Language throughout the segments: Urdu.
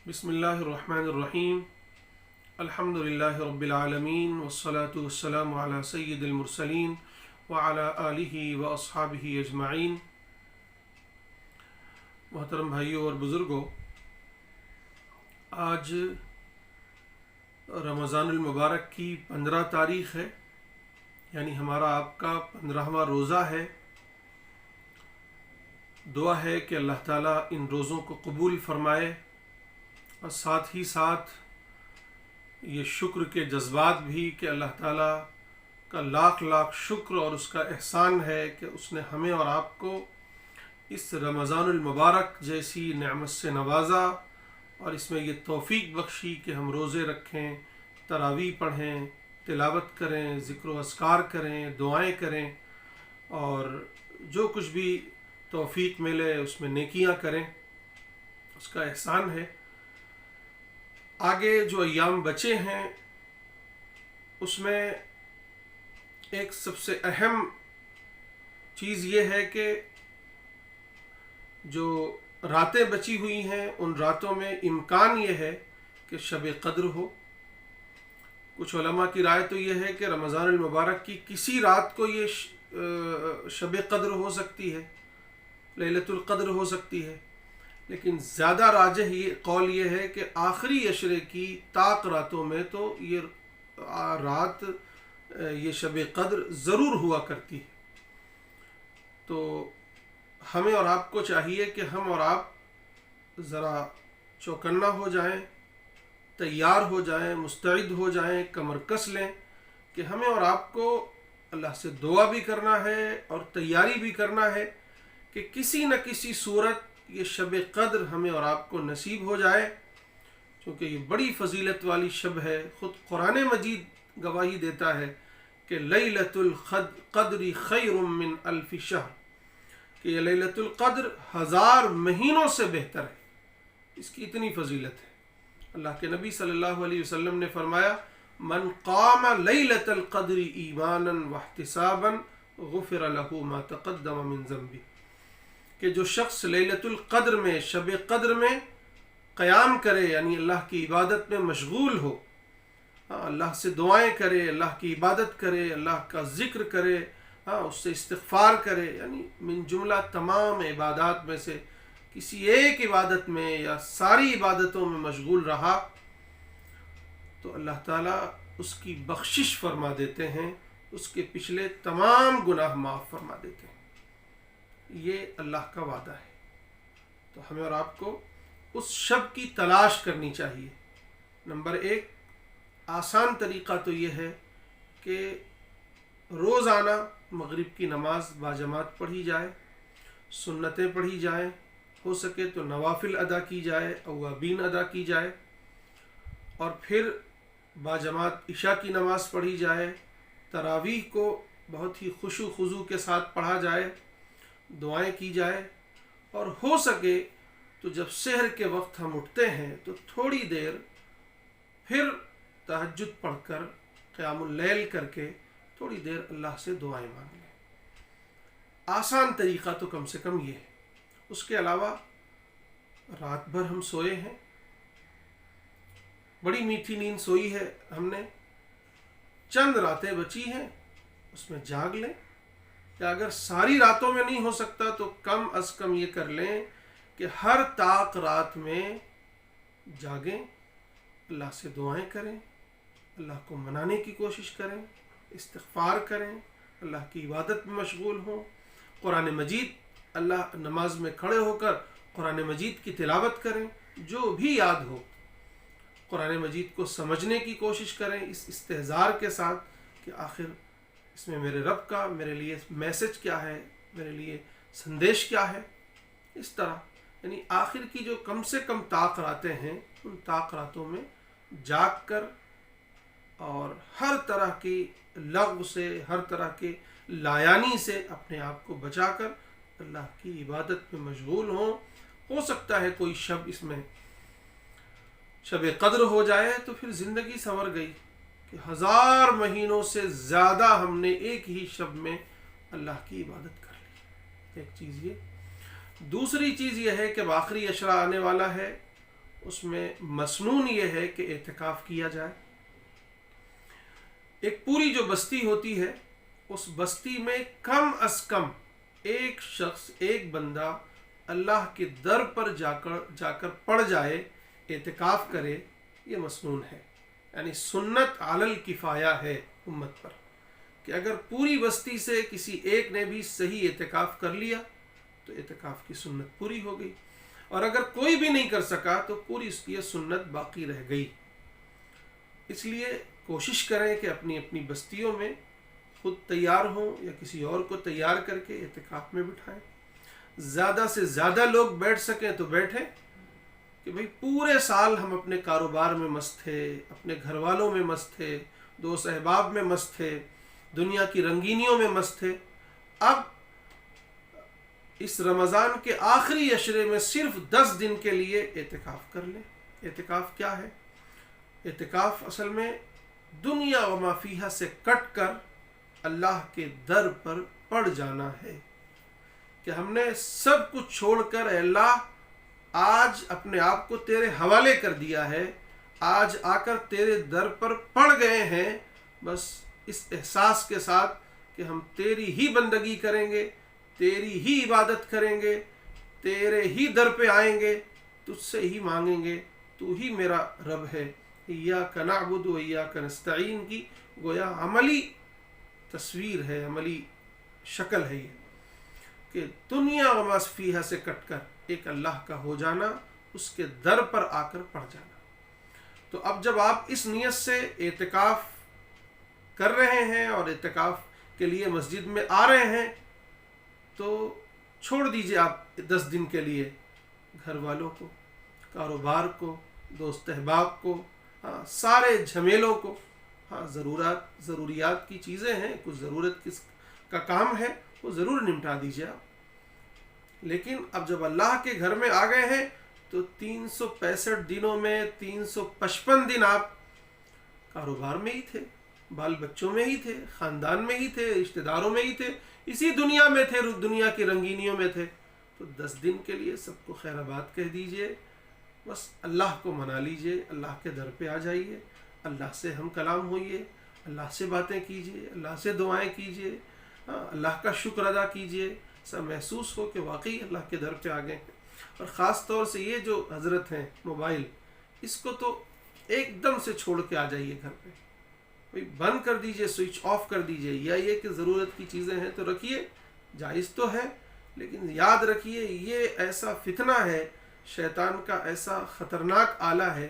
بسم اللہ الرحمن الرحیم الحمد للہ رب العالمین والصلاة والسلام علی سید المرسلین وعلی آلہ واصحابہ اجمعین۔ محترم بھائیوں اور بزرگوں، آج رمضان المبارک کی 15 تاریخ ہے، یعنی ہمارا آپ کا 15واں روزہ ہے۔ دعا ہے کہ اللہ تعالیٰ ان روزوں کو قبول فرمائے، اور ساتھ ہی ساتھ یہ شکر کے جذبات بھی کہ اللہ تعالیٰ کا لاکھ لاکھ شکر اور اس کا احسان ہے کہ اس نے ہمیں اور آپ کو اس رمضان المبارک جیسی نعمت سے نوازا، اور اس میں یہ توفیق بخشی کہ ہم روزے رکھیں، تراویح پڑھیں، تلاوت کریں، ذکر و اذکار کریں، دعائیں کریں، اور جو کچھ بھی توفیق ملے اس میں نیکیاں کریں، اس کا احسان ہے۔ آگے جو ایام بچے ہیں اس میں ایک سب سے اہم چیز یہ ہے کہ جو راتیں بچی ہوئی ہیں ان راتوں میں امکان یہ ہے کہ شب قدر ہو۔ کچھ علماء کی رائے تو یہ ہے کہ رمضان المبارک کی کسی رات کو یہ شب قدر ہو سکتی ہے، لیلۃ القدر ہو سکتی ہے، لیکن زیادہ راجح یہ قول یہ ہے کہ آخری عشرے کی طاق راتوں میں تو یہ رات یہ شب قدر ضرور ہوا کرتی ہے۔ تو ہمیں اور آپ کو چاہیے کہ ہم اور آپ ذرا چوکنا ہو جائیں، تیار ہو جائیں، مستعد ہو جائیں، کمر کس لیں کہ ہمیں اور آپ کو اللہ سے دعا بھی کرنا ہے اور تیاری بھی کرنا ہے کہ کسی نہ کسی صورت یہ شب قدر ہمیں اور آپ کو نصیب ہو جائے، کیونکہ یہ بڑی فضیلت والی شب ہے۔ خود قرآن مجید گواہی دیتا ہے کہ لیلۃ القدر خیر من الف شہر، کہ یہ لیلۃ القدر 1000 مہینوں سے بہتر ہے، اس کی اتنی فضیلت ہے۔ اللہ کے نبی صلی اللہ علیہ وسلم نے فرمایا من قام لیلۃ القدر ایمانا واحتسابا غفر له ما تقدم من ذنبه، کہ جو شخص لیلۃ القدر میں، شب قدر میں قیام کرے، یعنی اللہ کی عبادت میں مشغول ہو، اللہ سے دعائیں کرے، اللہ کی عبادت کرے، اللہ کا ذکر کرے، اس سے استغفار کرے، یعنی من جملہ تمام عبادات میں سے کسی ایک عبادت میں یا ساری عبادتوں میں مشغول رہا تو اللہ تعالیٰ اس کی بخشش فرما دیتے ہیں، اس کے پچھلے تمام گناہ معاف فرما دیتے ہیں۔ یہ اللہ کا وعدہ ہے۔ تو ہمیں اور آپ کو اس شب کی تلاش کرنی چاہیے۔ نمبر 1 آسان طریقہ تو یہ ہے کہ روزانہ مغرب کی نماز باجماعت پڑھی جائے، سنتیں پڑھی جائیں، ہو سکے تو نوافل ادا کی جائے، اوابین ادا کی جائے، اور پھر باجماعت عشاء کی نماز پڑھی جائے، تراویح کو بہت ہی خشوع و خضوع کے ساتھ پڑھا جائے، دعائیں کی جائے، اور ہو سکے تو جب سحر کے وقت ہم اٹھتے ہیں تو تھوڑی دیر پھر تہجد پڑھ کر، قیام اللیل کر کے تھوڑی دیر اللہ سے دعائیں مانگ لیں۔ آسان طریقہ تو کم سے کم یہ ہے۔ اس کے علاوہ رات بھر ہم سوئے ہیں، بڑی میٹھی نیند سوئی ہے ہم نے، چند راتیں بچی ہیں، اس میں جاگ لیں، یا اگر ساری راتوں میں نہیں ہو سکتا تو کم از کم یہ کر لیں کہ ہر طاق رات میں جاگیں، اللہ سے دعائیں کریں، اللہ کو منانے کی کوشش کریں، استغفار کریں، اللہ کی عبادت میں مشغول ہوں، قرآن مجید، اللہ نماز میں کھڑے ہو کر قرآن مجید کی تلاوت کریں، جو بھی یاد ہو قرآن مجید کو سمجھنے کی کوشش کریں، اس استحضار کے ساتھ کہ آخر اس میں میرے رب کا میرے لیے میسج کیا ہے، میرے لیے سندیش کیا ہے۔ اس طرح یعنی آخر کی جو کم سے کم طاق راتیں ہیں ان طاق راتوں میں جاگ کر اور ہر طرح کی لغو سے، ہر طرح کے لایانی سے اپنے آپ کو بچا کر اللہ کی عبادت میں مشغول ہوں۔ ہو سکتا ہے کوئی شب اس میں شب قدر ہو جائے تو پھر زندگی سنور گئی، کہ 1000 مہینوں سے زیادہ ہم نے ایک ہی شب میں اللہ کی عبادت کر لی۔ ایک چیز یہ۔ دوسری چیز یہ ہے کہ آخری عشرہ آنے والا ہے، اس میں مسنون یہ ہے کہ اعتکاف کیا جائے۔ ایک پوری جو بستی ہوتی ہے، اس بستی میں کم از کم ایک شخص، ایک بندہ اللہ کے در پر جا کر پڑ جائے، اعتکاف کرے، یہ مسنون ہے، یعنی سنت علی الکفایہ ہے امت پر، کہ اگر پوری بستی سے کسی ایک نے بھی صحیح اعتکاف کر لیا تو اعتکاف کی سنت پوری ہو گئی، اور اگر کوئی بھی نہیں کر سکا تو پوری یہ سنت باقی رہ گئی۔ اس لیے کوشش کریں کہ اپنی اپنی بستیوں میں خود تیار ہوں یا کسی اور کو تیار کر کے اعتکاف میں بٹھائیں۔ زیادہ سے زیادہ لوگ بیٹھ سکیں تو بیٹھیں، کہ بھئی پورے سال ہم اپنے کاروبار میں مست تھے، اپنے گھر والوں میں مست تھے، دوست احباب میں مست تھے، دنیا کی رنگینیوں میں مست تھے، اب اس رمضان کے آخری عشرے میں صرف 10 دن کے لیے اعتکاف کر لیں۔ اعتکاف کیا ہے؟ اعتکاف اصل میں دنیا و ما فیہا سے کٹ کر اللہ کے در پر پڑ جانا ہے، کہ ہم نے سب کچھ چھوڑ کر اے اللہ آج اپنے آپ کو تیرے حوالے کر دیا ہے، آج آ کر تیرے در پر پڑ گئے ہیں، بس اس احساس کے ساتھ کہ ہم تیری ہی بندگی کریں گے، تیری ہی عبادت کریں گے، تیرے ہی در پہ آئیں گے، تجھ سے ہی مانگیں گے، تو ہی میرا رب ہے۔ ایاک نعبد و ایاک نستعین کی گویا عملی تصویر ہے، عملی شکل ہے یہ، کہ دنیا و ما فیہا سے کٹ کر ایک اللہ کا ہو جانا، اس کے در پر آ کر پڑ جانا۔ تو اب جب آپ اس نیت سے اعتکاف کر رہے ہیں اور اعتکاف کے لیے مسجد میں آ رہے ہیں، تو چھوڑ دیجئے آپ 10 دن کے لیے گھر والوں کو، کاروبار کو، دوست احباب کو، سارے جھمیلوں کو۔ ضروریات کی چیزیں ہیں، کچھ ضرورت کس کا کام ہے وہ ضرور نمٹا دیجئے آپ، لیکن اب جب اللہ کے گھر میں آ گئے ہیں تو 365 دنوں میں 355 دن آپ کاروبار میں ہی تھے، بال بچوں میں ہی تھے، خاندان میں ہی تھے، رشتہ داروں میں ہی تھے، اسی دنیا میں تھے، دنیا کی رنگینیوں میں تھے، تو 10 دن کے لیے سب کو خیر آباد کہہ دیجئے، بس اللہ کو منا لیجئے، اللہ کے در پہ آ جائیے، اللہ سے ہم کلام ہوئیے، اللہ سے باتیں کیجئے، اللہ سے دعائیں کیجئے، اللہ کا شکر ادا کیجئے، سب محسوس ہو کہ واقعی اللہ کے در پہ آ گئے ہیں۔ اور خاص طور سے یہ جو حضرت ہیں موبائل، اس کو تو ایک دم سے چھوڑ کے آ جائیے گھر پہ، بند کر دیجئے، سوئچ آف کر دیجئے، یا یہ کہ ضرورت کی چیزیں ہیں تو رکھیے، جائز تو ہے، لیکن یاد رکھیے یہ ایسا فتنہ ہے، شیطان کا ایسا خطرناک آلہ ہے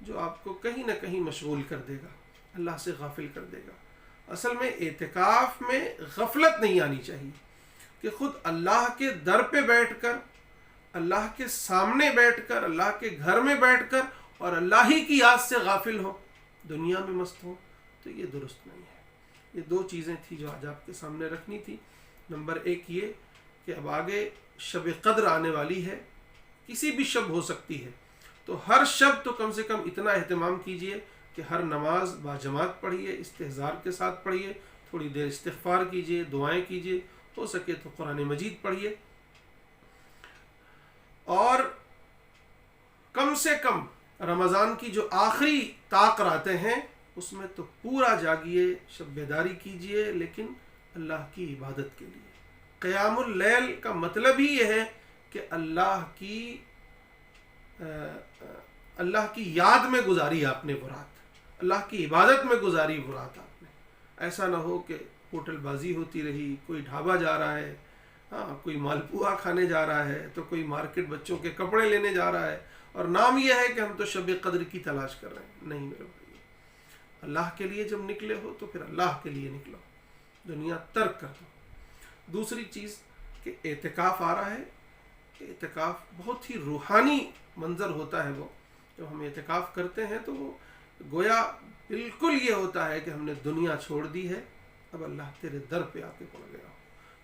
جو آپ کو کہیں نہ کہیں مشغول کر دے گا، اللہ سے غافل کر دے گا۔ اصل میں اعتکاف میں غفلت نہیں آنی چاہیے، کہ خود اللہ کے در پہ بیٹھ کر، اللہ کے سامنے بیٹھ کر، اللہ کے گھر میں بیٹھ کر اور اللہ ہی کی یاد سے غافل ہو، دنیا میں مست ہو، تو یہ درست نہیں ہے۔ یہ 2 چیزیں تھی جو آج آپ کے سامنے رکھنی تھی۔ نمبر 1 یہ کہ اب آگے شب قدر آنے والی ہے، کسی بھی شب ہو سکتی ہے، تو ہر شب تو کم سے کم اتنا اہتمام کیجئے کہ ہر نماز باجماعت پڑھیے، استحضار کے ساتھ پڑھیے، تھوڑی دیر استغفار کیجئے، دعائیں کیجئے، ہو سکے تو قرآن مجید پڑھیے، اور کم سے کم رمضان کی جو آخری طاق راتیں ہیں اس میں تو پورا جاگیے، شب بیداری کیجئے، لیکن اللہ کی عبادت کے لیے۔ قیام اللیل کا مطلب ہی یہ ہے کہ اللہ کی یاد میں گزاری آپ نے وہ رات، اللہ کی عبادت میں گزاری وہ رات آپ نے۔ ایسا نہ ہو کہ ہوٹل بازی ہوتی رہی، کوئی ڈھابا جا رہا ہے، کوئی مالپوا کھانے جا رہا ہے، تو کوئی مارکیٹ بچوں کے کپڑے لینے جا رہا ہے، اور نام یہ ہے کہ ہم تو شب قدر کی تلاش کر رہے ہیں۔ نہیں میرے بھائی، اللہ کے لیے جب نکلے ہو تو پھر اللہ کے لیے نکلو، دنیا ترک کر دو۔ دوسری چیز کہ اعتکاف آ رہا ہے، اعتکاف بہت ہی روحانی منظر ہوتا ہے، وہ جب ہم اعتکاف کرتے ہیں تو وہ گویا بالکل یہ ہوتا ہے کہ ہم نے دنیا چھوڑ دی ہے، اب اللہ تیرے در پہ آ کے پڑ گیا ہو،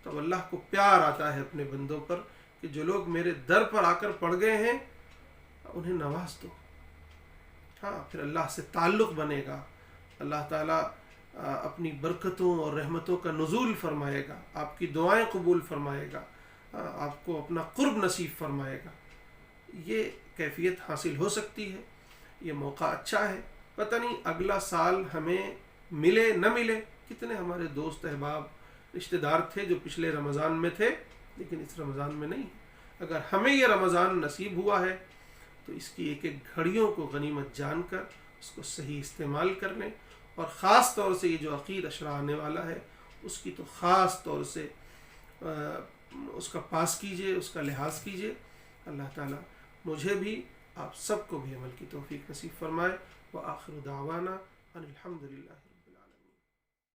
تو اب اللہ کو پیار آتا ہے اپنے بندوں پر کہ جو لوگ میرے در پر آ کر پڑ گئے ہیں انہیں نواز دو۔ پھر اللہ سے تعلق بنے گا، اللہ تعالیٰ اپنی برکتوں اور رحمتوں کا نزول فرمائے گا، آپ کی دعائیں قبول فرمائے گا، آپ کو اپنا قرب نصیب فرمائے گا۔ یہ کیفیت حاصل ہو سکتی ہے، یہ موقع اچھا ہے. پتہ نہیں اگلا سال ہمیں ملے نہ ملے. کتنے ہمارے دوست احباب رشتہ دار تھے جو پچھلے رمضان میں تھے لیکن اس رمضان میں نہیں. اگر ہمیں یہ رمضان نصیب ہوا ہے تو اس کی ایک ایک گھڑیوں کو غنیمت جان کر اس کو صحیح استعمال کر لیں، اور خاص طور سے یہ جو عقید اشرا آنے والا ہے اس کی تو خاص طور سے اس کا پاس کیجئے، اس کا لحاظ کیجئے. اللہ تعالیٰ مجھے بھی آپ سب کو بھی عمل کی توفیق نصیب فرمائے. وآخر دعوانا ان الحمد للہ.